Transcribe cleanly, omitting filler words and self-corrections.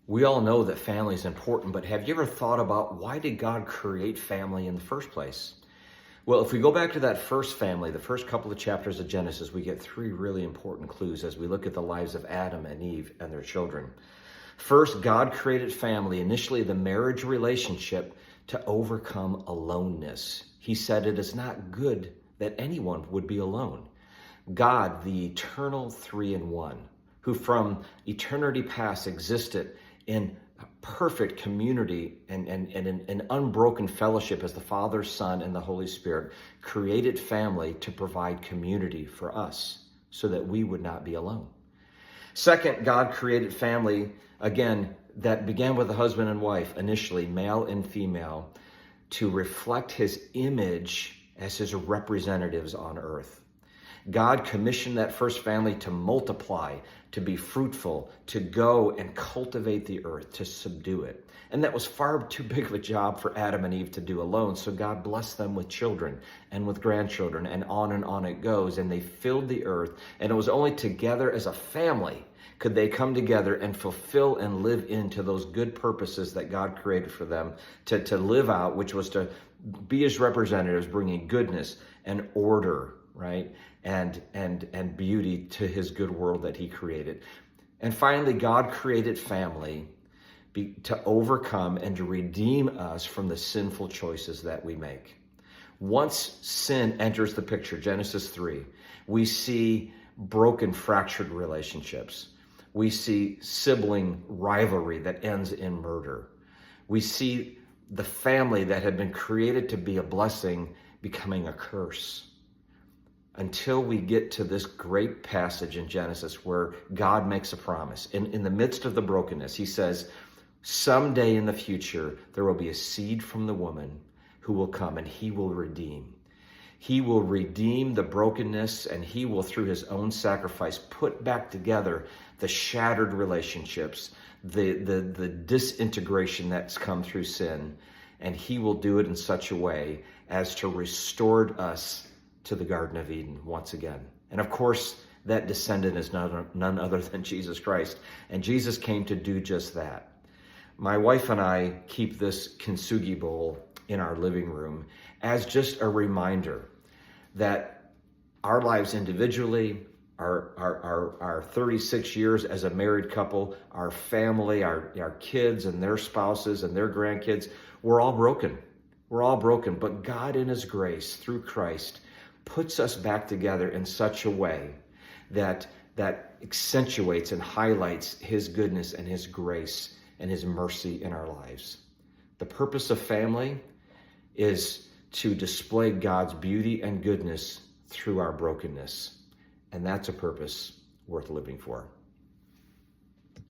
We all know that family is important, but have you ever thought about why did God create family in the first place? Well, if we go back to that first family, the first couple of chapters of Genesis, we get three really important clues as we look at the lives of Adam and Eve and their children. First, God created family, initially the marriage relationship, to overcome aloneness. He said it is not good that anyone would be alone. God, the eternal three in one, who from eternity past existed in perfect community and in unbroken fellowship as the Father, Son, and the Holy Spirit, created family to provide community for us so that we would not be alone. Second, God created family, again, that began with a husband and wife, initially male and female, to reflect his image as his representatives on earth. God commissioned that first family to multiply, to be fruitful, to go and cultivate the earth, to subdue it. And that was far too big of a job for Adam and Eve to do alone. So God blessed them with children and with grandchildren, and on it goes. And they filled the earth. And it was only together as a family could they come together and fulfill and live into those good purposes that God created for them to live out, which was to be his representatives, bringing goodness and order, right? And beauty to his good world that he created. And finally, God created family to overcome and to redeem us from the sinful choices that we make. Once sin enters the picture, Genesis 3, we see broken, fractured relationships. We see sibling rivalry that ends in murder. We see the family that had been created to be a blessing becoming a curse. Until we get to this great passage in Genesis where God makes a promise. In the midst of the brokenness, he says, someday in the future, there will be a seed from the woman who will come and he will redeem. He will redeem the brokenness, and he will, through his own sacrifice, put back together the shattered relationships, the disintegration that's come through sin. And he will do it in such a way as to restore us to the Garden of Eden once again. And of course, that descendant is none other than Jesus Christ. And Jesus came to do just that. My wife and I keep this kintsugi bowl in our living room as just a reminder that our lives individually, our 36 years as a married couple, our family, our kids and their spouses and their grandkids, we're all broken. We're all broken, but God in his grace through Christ puts us back together in such a way that accentuates and highlights his goodness and his grace and his mercy in our lives. The purpose of family is to display God's beauty and goodness through our brokenness. And that's a purpose worth living for.